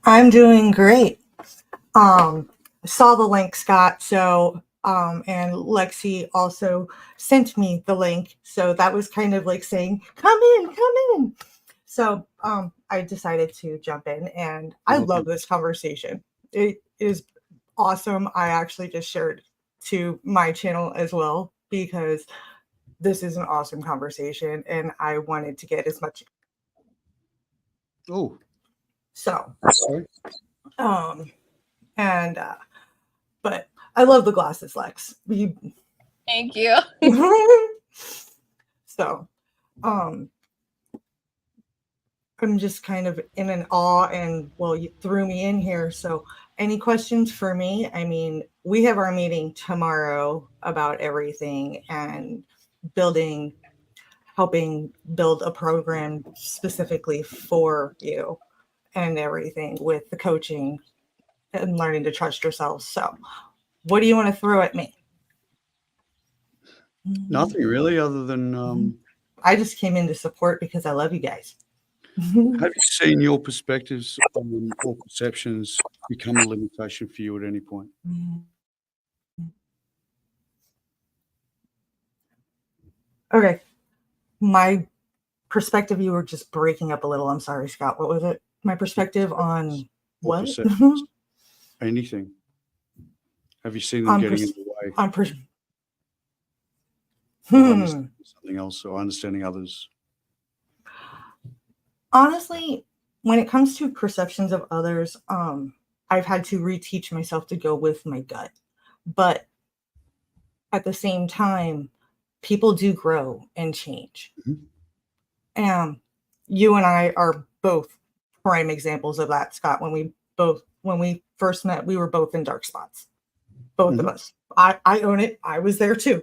I'm doing great. Saw the link, Scott. So, and Lexi also sent me the link. So that was kind of like saying, come in, come in. So, I decided to jump in and I love Welcome. this conversation. It is awesome. I actually just shared to my channel as well because this is an awesome conversation and I wanted to get as much. Oh, So, sorry. um, and, but I love the glasses, Lex. You Thank you. so, um, I'm just kind of in an awe, and well, you threw me in here. So, any questions for me? I mean, we have our meeting tomorrow about everything and building, helping build a program specifically for you and everything with the coaching and learning to trust yourself. So, what do you want to throw at me? Nothing really, other than I just came in to support because I love you guys. have you seen your perspectives or perceptions become a limitation for you at any point? Okay. My perspective, you were just breaking up a little. I'm sorry, Scott. What was it? My perspective on Or what? perceptions? Anything? Have you seen them on getting in pers- the way on pers- of understanding something else or understanding others? Honestly, when it comes to perceptions of others, I've had to reteach myself to go with my gut. But at the same time, people do grow and change. Mhm. And you and I are both prime examples of that, Scott. When we first met, we were both in dark spots. Both of Mhm. us. I own it. I was there too,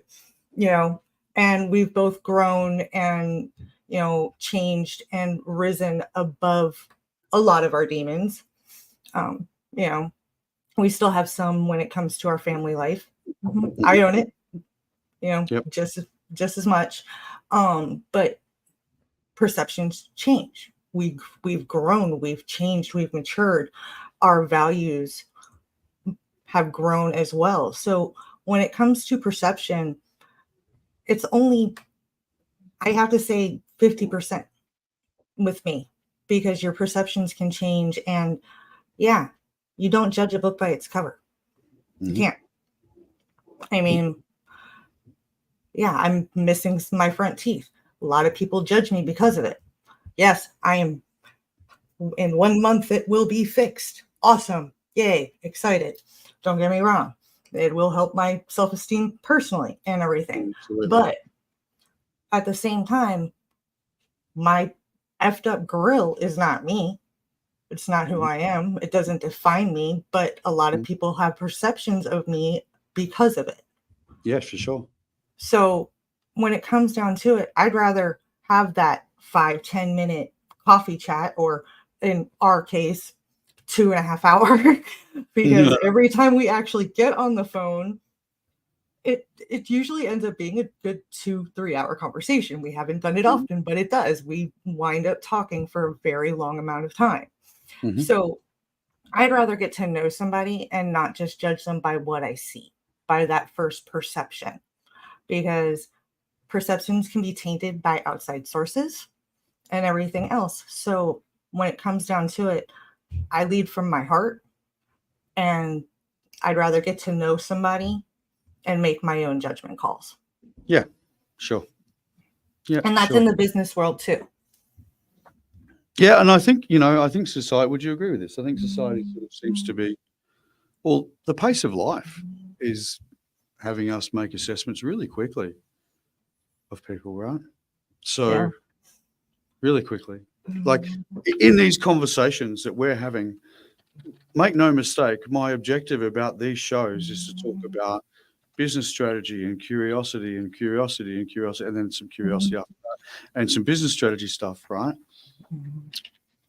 you know, and we've both grown and, changed and risen above a lot of our demons. Um, you know, we still have some when it comes to our family life. I own it, Yep. just as much. But perceptions change. We've grown, we've changed, we've matured. Our values have grown as well. So when it comes to perception, it's only, I have to say, 50% with me because your perceptions can change. And yeah, you don't judge a book by its cover. You Mhm. can't. I mean, yeah, I'm missing my front teeth. A lot of people judge me because of it. Yes, I am. In 1 month, it will be fixed. Awesome. Yay. Excited. Don't get me wrong. It will help my self esteem personally and everything. Absolutely. But at the same time, my effed up grill is not me. It's not who Mhm. I am. It doesn't define me, but a lot of Mhm. people have perceptions of me because of it. Yeah, for sure. So when it comes down to it, I'd rather have that 5-10 minute coffee chat, or in our case, 2.5 hour, because every time we actually get on the phone, it usually ends up being a good 2-3 hour conversation. We haven't done it Mhm. often, but it does. We wind up talking for a very long amount of time. Mhm. So I'd rather get to know somebody and not just judge them by what I see, by that first perception, because perceptions can be tainted by outside sources and everything else. So when it comes down to it, I lead from my heart, and I'd rather get to know somebody and make my own judgment calls. Yeah, sure. Yeah, And that's sure. in the business world too. Yeah, and I think, I think society, would you agree with this? I think society sort of seems to be, well, the pace of life is having us make assessments really quickly of people, right? Yeah. So really quickly, like in these conversations that we're having, make no mistake, my objective about these shows is to talk about business strategy and curiosity and curiosity and curiosity, and then some curiosity after that, and some business strategy stuff, right?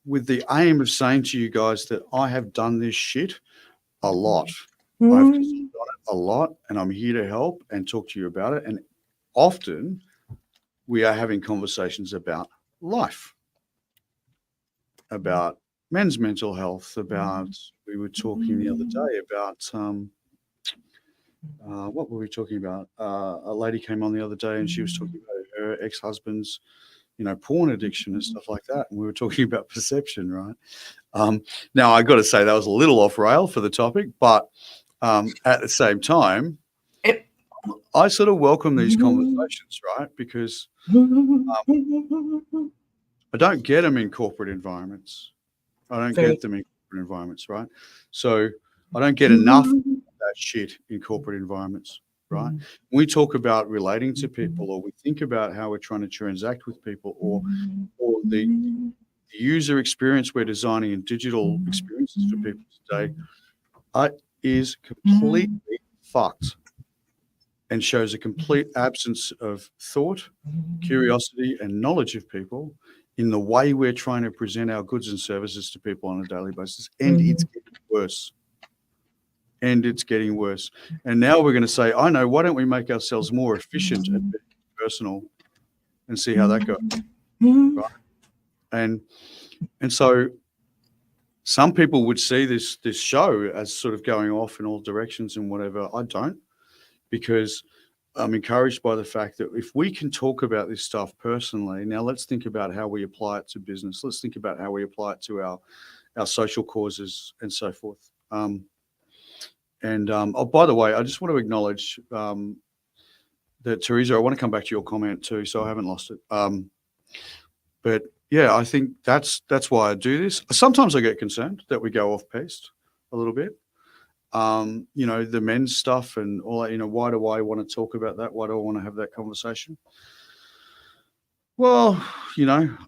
With the aim of saying to you guys that I have done this shit a lot. I've done it a lot, and I'm here to help and talk to you about it. And often we are having conversations about life, about men's mental health, about, we were talking the other day about, what were we talking about? A lady came on the other day and she was talking about her ex-husband's, porn addiction and stuff like that. And we were talking about perception, right? Now I got to say that was a little off rail for the topic, but at the same time, It- I sort of welcome these conversations, right? Because I don't get them in corporate environments. I don't Very- get them in corporate environments, right? So I don't get enough of that shit in corporate environments, right? When we talk about relating to people, or we think about how we're trying to transact with people, or the user experience we're designing in digital experiences for people today, is completely fucked and shows a complete absence of thought, curiosity, and knowledge of people in the way we're trying to present our goods and services to people on a daily basis. And it's getting worse. And it's getting worse. And now we're going to say, I know, why don't we make ourselves more efficient and personal and see how that goes? Right? And so some people would see this show as sort of going off in all directions and whatever. I don't, because I'm encouraged by the fact that if we can talk about this stuff personally, now let's think about how we apply it to business. Let's think about how we apply it to our social causes and so forth. Oh, by the way, I just want to acknowledge that, Teresa, I want to come back to your comment too, so I haven't lost it. But yeah, I think that's why I do this. Sometimes I get concerned that we go off piste a little bit. The men's stuff and all that, why do I want to talk about that? Why do I want to have that conversation? Well,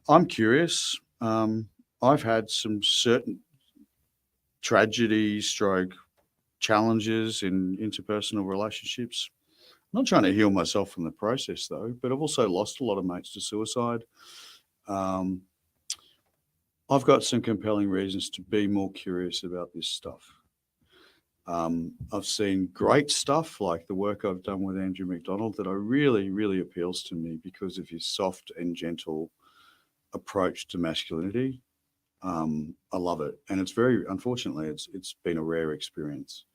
I'm curious. I've had some certain tragedy stroke challenges in interpersonal relationships. I'm not trying to heal myself from the process though, but I've also lost a lot of mates to suicide. I've got some compelling reasons to be more curious about this stuff. I've seen great stuff like the work I've done with Andrew McDonald that really, really appeals to me because of his soft and gentle approach to masculinity. I love it. And it's unfortunately, it's been a rare experience.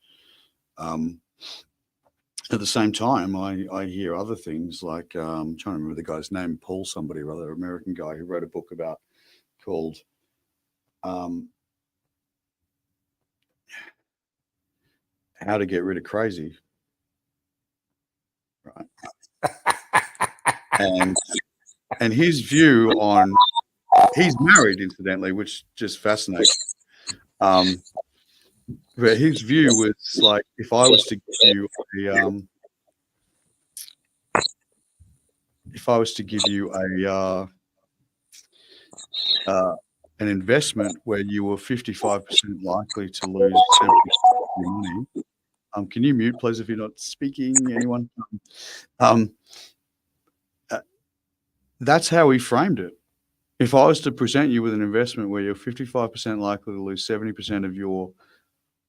At the same time, I hear other things like, I'm trying to remember the guy's name, Paul somebody or other, American guy who wrote a book called How to Get Rid of Crazy. Right. And his view on, he's married incidentally, which just fascinates. But his view was like, if I was to give you an investment where you were 55% likely to lose 70% of your money. Can you mute, please, if you're not speaking, anyone? That's how he framed it. If I was to present you with an investment where you're 55% likely to lose 70% of your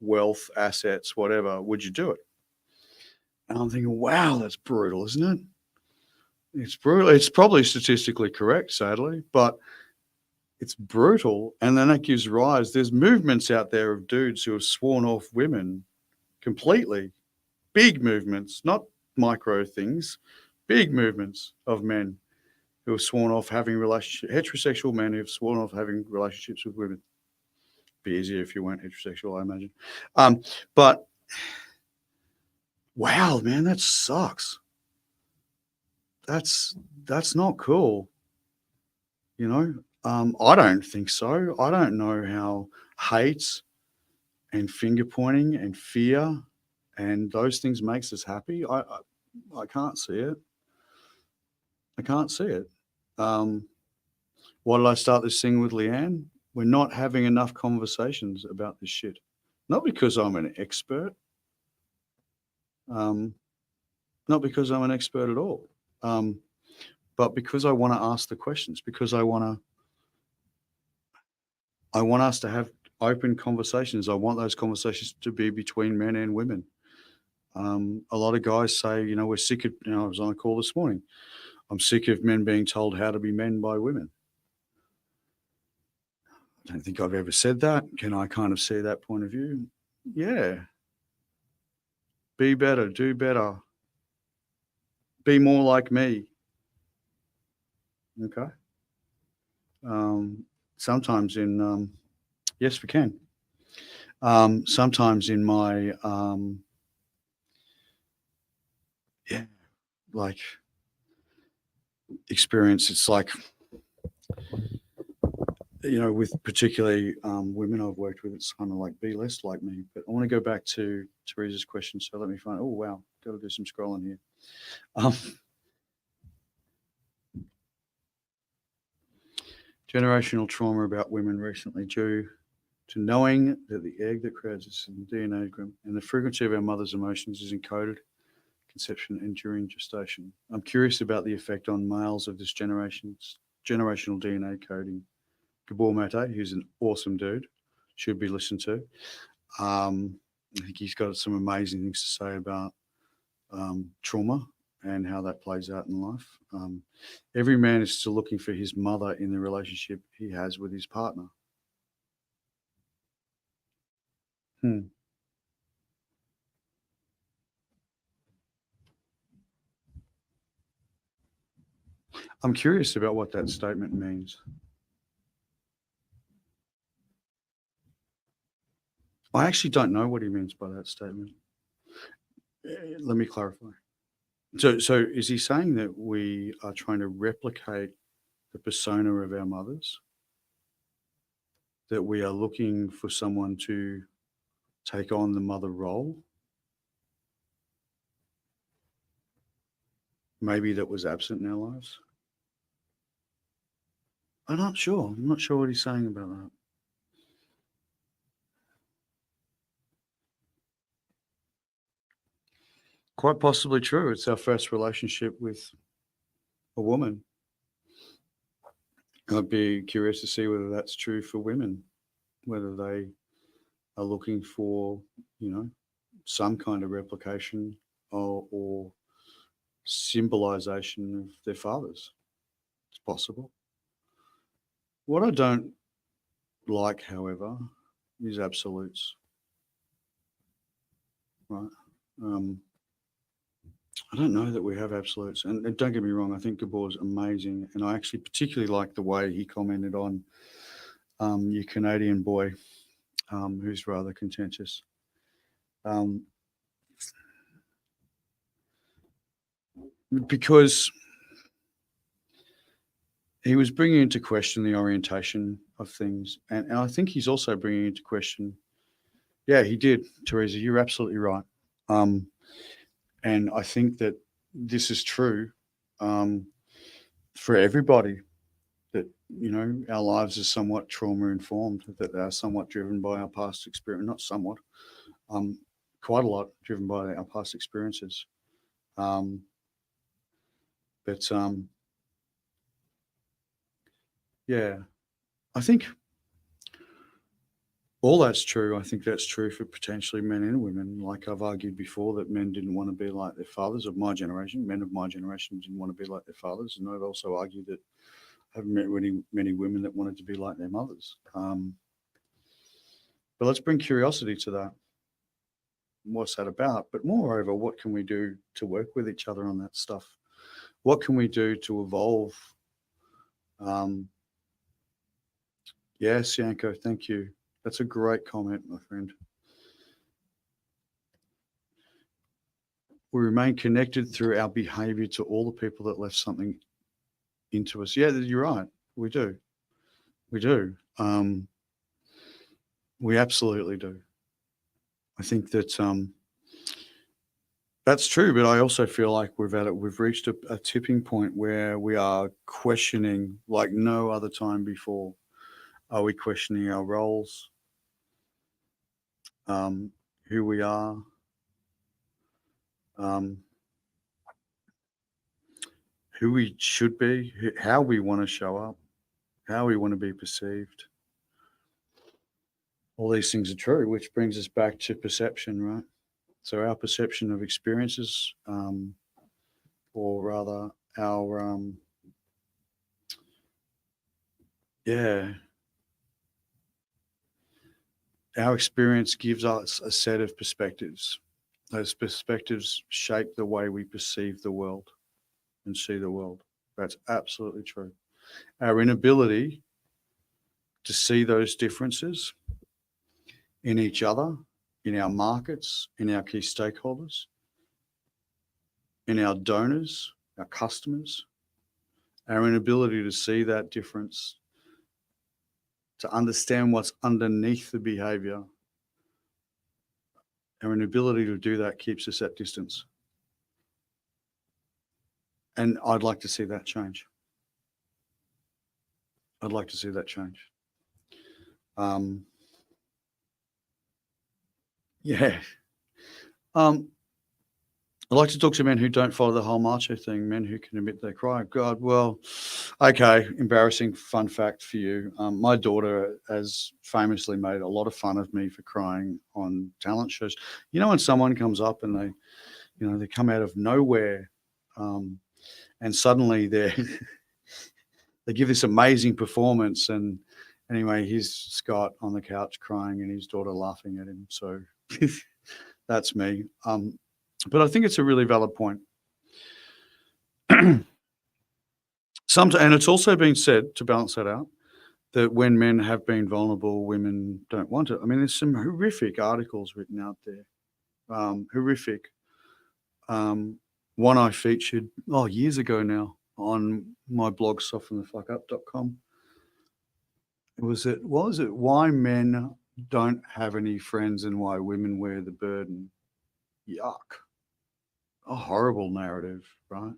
wealth, assets, whatever, would you do it? And I'm thinking, wow, that's brutal, isn't it? It's brutal. It's probably statistically correct, sadly, but it's brutal. And then that gives rise. There's movements out there of dudes who have sworn off women completely. Big movements, not micro things, big movements of men who have sworn off having relationships, heterosexual men who have sworn off having relationships with women. Be easier if you weren't heterosexual, I imagine. But wow, man, that sucks. That's not cool. I don't think so. I don't know how hate and finger pointing and fear and those things makes us happy. I can't see it. I can't see it. Why did I start this thing with Leanne? We're not having enough conversations about this shit. Not because I'm an expert. Not because I'm an expert at all. But because I want to ask the questions, because I want us to have open conversations. I want those conversations to be between men and women. A lot of guys say, we're sick of, I was on a call this morning. I'm sick of men being told how to be men by women. I don't think I've ever said that. Can I kind of see that point of view? Yeah. Be better, do better, be more like me. Okay. Sometimes yes, we can. Sometimes in my, yeah, like experience, it's like, with particularly women I've worked with, it's kind of like be less like me. But I want to go back to Teresa's question. So let me find. Oh wow, got to do some scrolling here. Um, generational trauma about women recently due to knowing that the egg that creates us in DNA and the frequency of our mother's emotions is encoded conception and during gestation. I'm curious about the effect on males of this generational DNA coding. Gabor Mate, who's an awesome dude, should be listened to. I think he's got some amazing things to say about trauma and how that plays out in life. Every man is still looking for his mother in the relationship he has with his partner. I'm curious about what that statement means. I actually don't know what he means by that statement. Let me clarify. So is he saying that we are trying to replicate the persona of our mothers? That we are looking for someone to take on the mother role? Maybe that was absent in our lives? I'm not sure. I'm not sure what he's saying about that. Quite possibly true. It's our first relationship with a woman. I'd be curious to see whether that's true for women, whether they are looking for, some kind of replication or symbolization of their fathers. It's possible. What I don't like, however, is absolutes. Right? I don't know that we have absolutes. And don't get me wrong, I think Gabor's amazing. And I actually particularly like the way he commented on your Canadian boy, who's rather contentious. Because he was bringing into question the orientation of things. And I think he's also bringing into question, yeah, he did, Teresa, you're absolutely right. And I think that this is true for everybody, that, our lives are somewhat trauma informed, that they are somewhat driven by our past experience, not somewhat, quite a lot driven by our past experiences. But yeah, I think all that's true. I think that's true for potentially men and women. Like I've argued before, that men didn't want to be like their fathers of my generation. Men of my generation didn't want to be like their fathers. And I've also argued that I haven't met many women that wanted to be like their mothers. But let's bring curiosity to that. What's that about? But moreover, what can we do to work with each other on that stuff? What can we do to evolve? Yes, Yanko, thank you. That's a great comment, my friend. We remain connected through our behavior to all the people that left something into us. Yeah, you're right. We do. We do. We absolutely do. I think that that's true, but I also feel like we've reached a tipping point where we are questioning like no other time before. Are we questioning our roles? Who we are? Who we should be? How we want to show up? How we want to be perceived? All these things are true, which brings us back to perception, right? So our perception of experiences, or rather our, yeah, our experience gives us a set of perspectives. Those perspectives shape the way we perceive the world and see the world. That's absolutely true. Our inability to see those differences in each other, in our markets, in our key stakeholders, in our donors, our customers, our inability to see that difference, to understand what's underneath the behavior, our inability to do that keeps us at distance. And I'd like to see that change. I'd like to see that change. Yeah. I'd like to talk to men who don't follow the whole macho thing, men who can admit they cry. God, well, okay, embarrassing fun fact for you. My daughter has famously made a lot of fun of me for crying on talent shows. You know, when someone comes up and they come out of nowhere, and suddenly they give this amazing performance, and anyway, here's Scott on the couch crying and his daughter laughing at him. So that's me. But I think it's a really valid point. And it's also been said, to balance that out, that when men have been vulnerable, women don't want it. I mean, there's some horrific articles written out there. Horrific. One I featured years ago now on my blog, softenthefuckup.com. What was it? Why men don't have any friends and why women wear the burden. Yuck. A horrible narrative, right?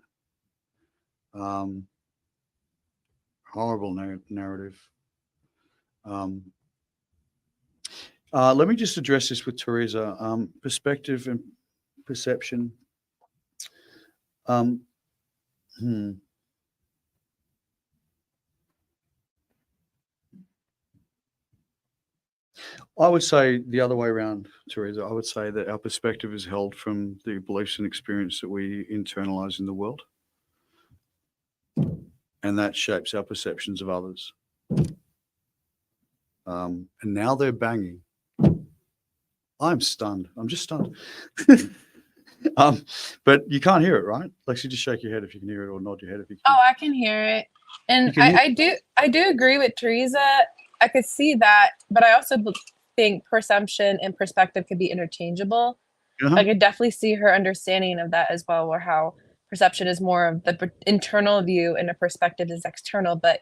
Horrible narrative. Let me just address this with Teresa. Perspective and perception. I would say the other way around, Teresa. I would say that our perspective is held from the beliefs and experience that we internalize in the world. And that shapes our perceptions of others. And now they're banging. I'm stunned. I'm just stunned. But you can't hear it, right? Lexi, just shake your head if you can hear it, or nod your head if you can. Oh, I can hear it. And I do agree with Teresa. I could see that, but I also think perception and perspective could be interchangeable. Uh-huh. I could definitely see her understanding of that as well, where how perception is more of the internal view and a perspective is external, but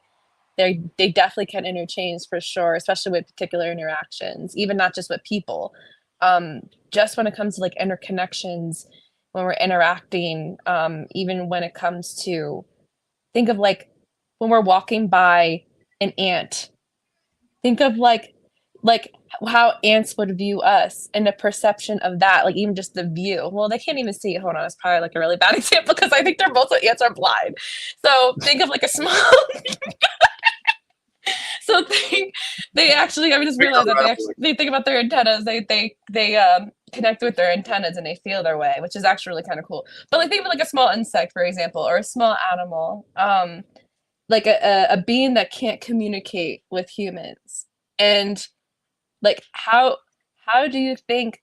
they definitely can interchange for sure, especially with particular interactions, even not just with people. Just when it comes to like interconnections, when we're interacting, even when it comes to, think of like when we're walking by an ant, think of like how ants would view us and the perception of that, like even just the view. Well, they can't even see it. Hold on, it's probably like a really bad example because I think they're both ants are blind. So think of like a small. So they actually, I just realized that they think about their antennas. They connect with their antennas and they feel their way, which is actually really kind of cool. But like think of like a small insect, for example, or a small animal, like a being that can't communicate with humans. And like how do you think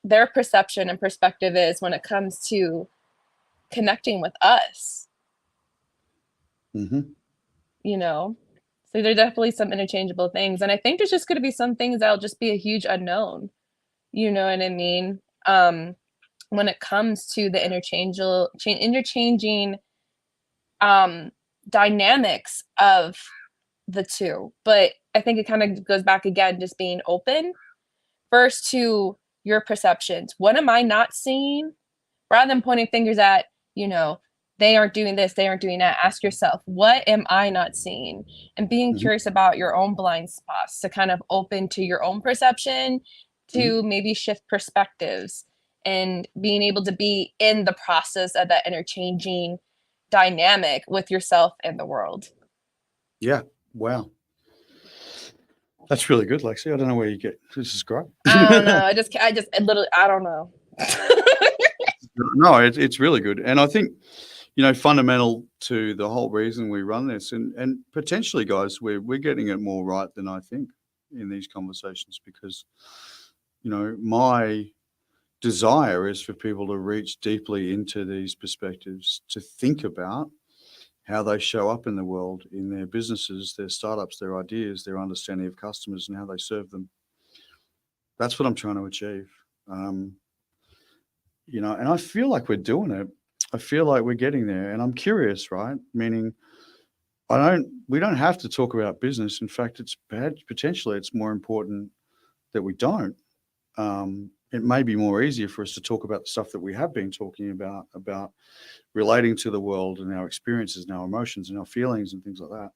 their perception and perspective is when it comes to connecting with us? Mm-hmm. You know, so there are definitely some interchangeable things, and I think there's just going to be some things that'll just be a huge unknown. You know what I mean? When it comes to the interchanging dynamics of the two, but I think it kind of goes back again, just being open first to your perceptions. What am I not seeing? Rather than pointing fingers at, you know, they aren't doing this, they aren't doing that. Ask yourself, what am I not seeing? And being curious about your own blind spots to kind of open to your own perception, to maybe shift perspectives and being able to be in the process of that interchanging dynamic with yourself and the world. Yeah. Wow. That's really good, Lexi. I don't know where you get this. Is great. I don't know. I literally, I don't know. No, it's really good. And I think, you know, fundamental to the whole reason we run this, and potentially, guys, we're getting it more right than I think. in these conversations, because, you know, my desire is for people to reach deeply into these perspectives, to think about how they show up in the world, in their businesses, their startups, their ideas, their understanding of customers, and how they serve them. That's what I'm trying to achieve. You know, and I feel like we're doing it. I feel like we're getting there, and I'm curious, right? Meaning, we don't have to talk about business. In fact, it's bad. Potentially, it's more important that we don't. It may be more easier for us to talk about the stuff that we have been talking about relating to the world and our experiences and our emotions and our feelings and things like that.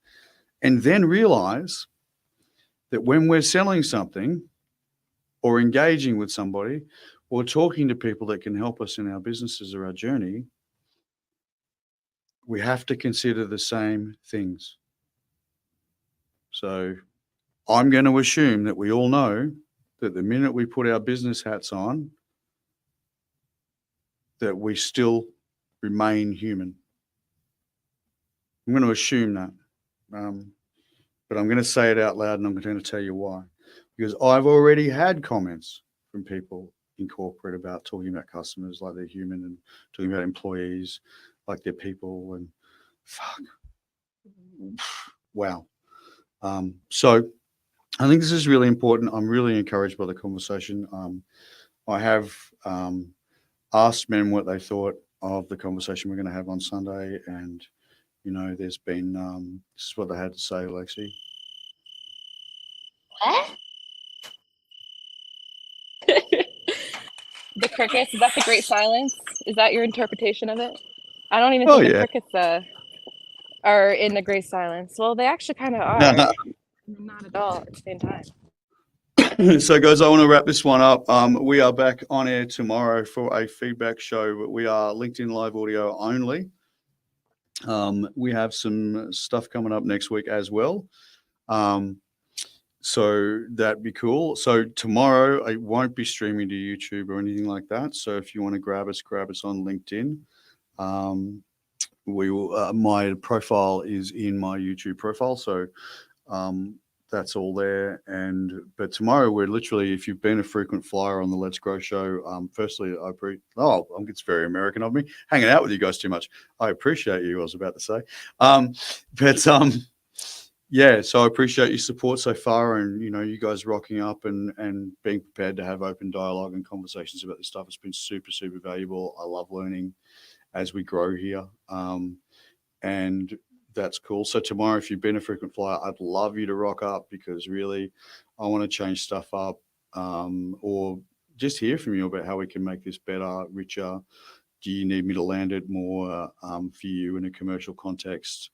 And then realize that when we're selling something or engaging with somebody or talking to people that can help us in our businesses or our journey, we have to consider the same things. So I'm going to assume that we all know that the minute we put our business hats on, that we still remain human. I'm going to assume that. But I'm going to say it out loud, and I'm going to tell you why. Because I've already had comments from people in corporate about talking about customers like they're human, and talking about employees like they're people, and fuck. Wow. So I think this is really important. I'm really encouraged by the conversation. I have asked men what they thought of the conversation we're going to have on Sunday, and you know, there's been this is what they had to say, Lexi. What? The crickets, is that the great silence? Is that your interpretation of it? I don't even think the crickets are in the great silence. Well, they actually kind of are. Not at all at the same time. So, guys, I want to wrap this one up. We are back on air tomorrow for a feedback show, but we are LinkedIn Live audio only. We have some stuff coming up next week as well. So that'd be cool. So tomorrow I won't be streaming to YouTube or anything like that. So if you want to grab us on LinkedIn. We will. My profile is in my YouTube profile, so that's all there. But tomorrow we're literally, if you've been a frequent flyer on the Let's Grow show, firstly, it's very American of me, hanging out with you guys too much. I appreciate you, I was about to say. Yeah, so I appreciate your support so far, and you know, you guys rocking up and being prepared to have open dialogue and conversations about this stuff. It's been super, super valuable. I love learning as we grow here, and that's cool. So tomorrow, if you've been a frequent flyer, I'd love you to rock up, because really I want to change stuff up, or just hear from you about how we can make this better, richer. Do you need me to land it more for you in a commercial context?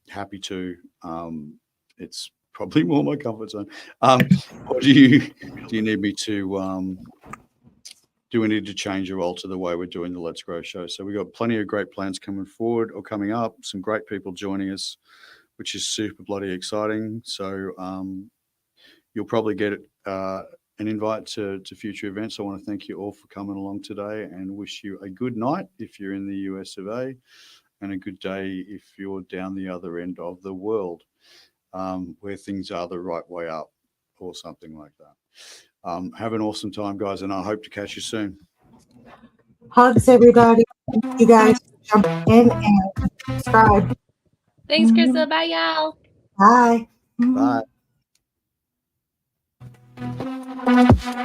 Happy to. It's probably more my comfort zone. Or do you need me to do we need to change or alter the way we're doing the Let's Grow show? So we've got plenty of great plans coming forward or coming up, some great people joining us, which is super bloody exciting. So you'll probably get an invite to future events. I want to thank you all for coming along today, and wish you a good night if you're in the US of A, and a good day if you're down the other end of the world, where things are the right way up, or something like that. Have an awesome time, guys, and I hope to catch you soon. Hugs, everybody. You guys jump in and subscribe. Thanks, Krista. Bye, y'all. Bye. Bye.